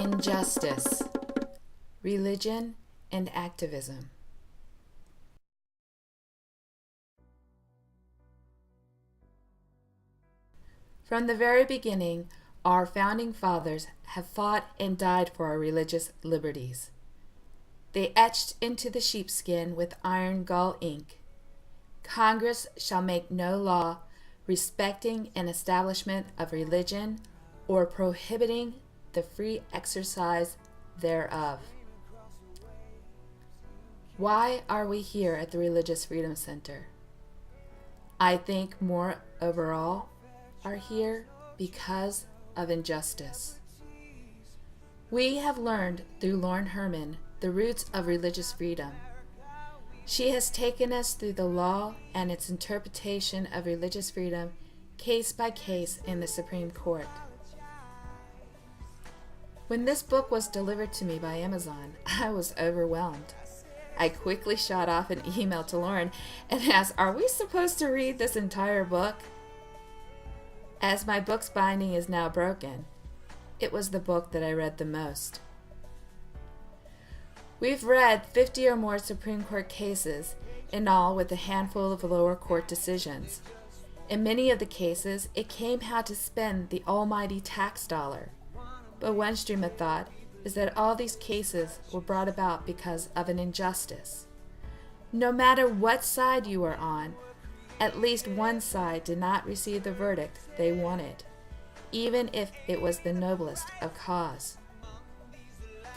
Injustice, Religion and Activism. From the very beginning, our founding fathers have fought and died for our religious liberties. They etched into the sheepskin with iron gall ink, "Congress shall make no law respecting an establishment of religion or prohibiting the free exercise thereof." Why are we here at the Religious Freedom Center? I think more overall are here because of injustice. We have learned through Lauren Herman the roots of religious freedom. She has taken us through the law and its interpretation of religious freedom case by case in the Supreme Court. When this book was delivered to me by Amazon, I was overwhelmed. I quickly shot off an email to Lauren and asked, "Are we supposed to read this entire book?" As my book's binding is now broken, it was the book that I read the most. We've read 50 or more Supreme Court cases, in all with a handful of lower court decisions. In many of the cases, it came how to spend the almighty tax dollar. But one stream of thought is that all these cases were brought about because of an injustice. No matter what side you are on, at least one side did not receive the verdict they wanted, even if it was the noblest of cause.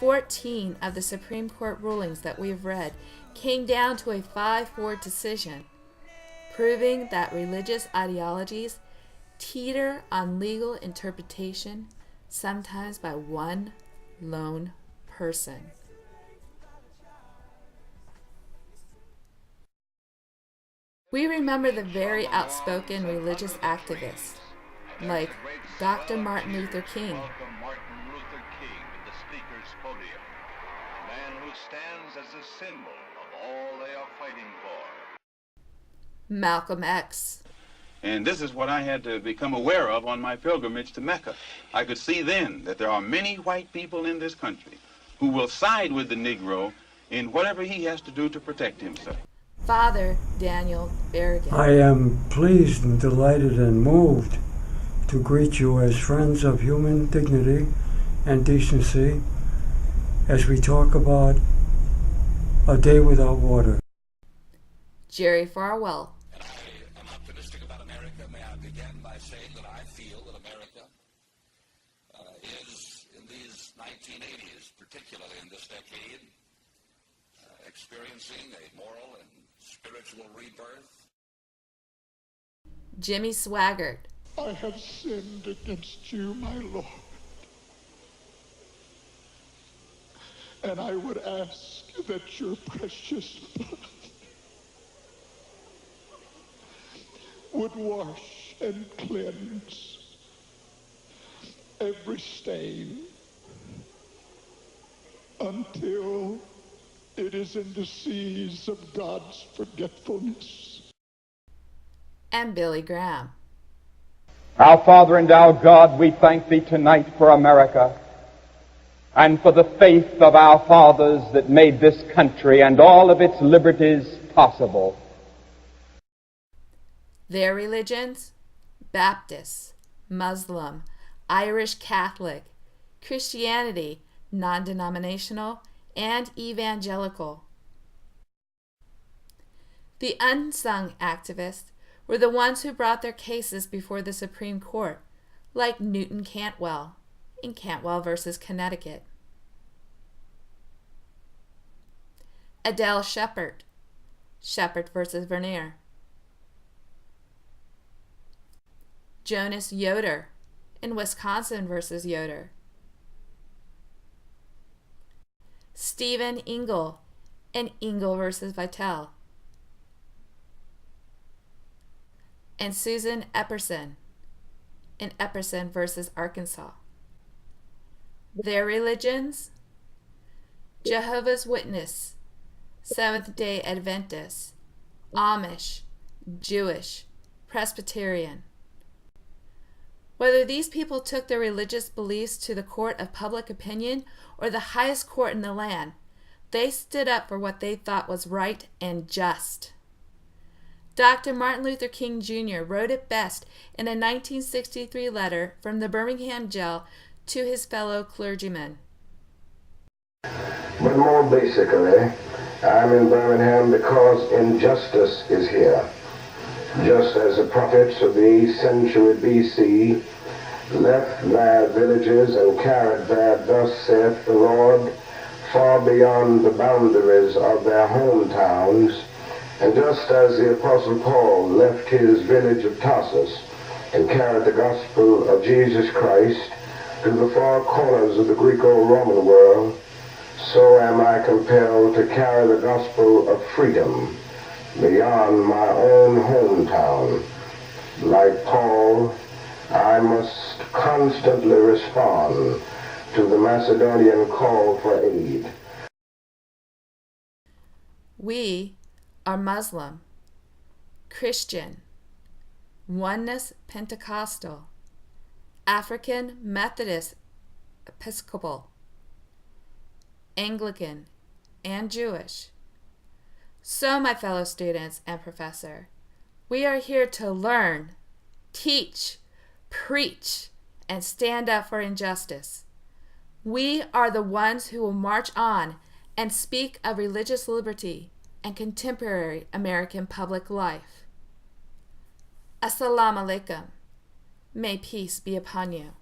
14 of the Supreme Court rulings that we've read came down to a 5-4 decision, proving that religious ideologies teeter on legal interpretation, sometimes by one lone person. We remember the very outspoken religious activists, like Dr. Martin Luther King, as a symbol of all they are fighting for. Malcolm X. And this is what I had to become aware of on my pilgrimage to Mecca. I could see then that there are many white people in this country who will side with the Negro in whatever he has to do to protect himself. Father Daniel Berrigan. I am pleased and delighted and moved to greet you as friends of human dignity and decency as we talk about a day without water. Jerry Farwell. And I am optimistic about America. May I begin by saying that I feel that America is, in these 1980s, particularly in this decade, experiencing a moral and spiritual rebirth. Jimmy Swaggart. I have sinned against you, my Lord. And I would ask that your precious blood would wash and cleanse every stain until it is in the seas of God's forgetfulness. And Billy Graham. Our Father and our God, we thank thee tonight for America and for the faith of our fathers that made this country and all of its liberties possible. Their religions? Baptist, Muslim, Irish Catholic, Christianity, non-denominational, and evangelical. The unsung activists were the ones who brought their cases before the Supreme Court, like Newton Cantwell in Cantwell versus Connecticut. Adele Shepard, Shepard versus Vernier. Jonas Yoder in Wisconsin versus Yoder. Stephen Ingle in Ingle versus Vitale. And Susan Epperson in Epperson versus Arkansas. Their religions? Jehovah's Witness, Seventh-day Adventist, Amish, Jewish, Presbyterian. Whether these people took their religious beliefs to the court of public opinion or the highest court in the land, they stood up for what they thought was right and just. Dr. Martin Luther King Jr. wrote it best in a 1963 letter from the Birmingham jail to his fellow clergymen. But more basically, I'm in Birmingham because injustice is here. Just as the prophets of the 8th century BC left their villages and carried their "thus saith the Lord" far beyond the boundaries of their hometowns, and just as the Apostle Paul left his village of Tarsus and carried the gospel of Jesus Christ to the far corners of the Greco-Roman world, so am I compelled to carry the gospel of freedom beyond my own hometown. Like Paul, I must constantly respond to the Macedonian call for aid. We are Muslim, Christian, Oneness Pentecostal, African Methodist Episcopal, Anglican, and Jewish. So, my fellow students and professor, we are here to learn, teach, preach, and stand up for injustice. We are the ones who will march on and speak of religious liberty and contemporary American public life. Assalamu alaikum. May peace be upon you.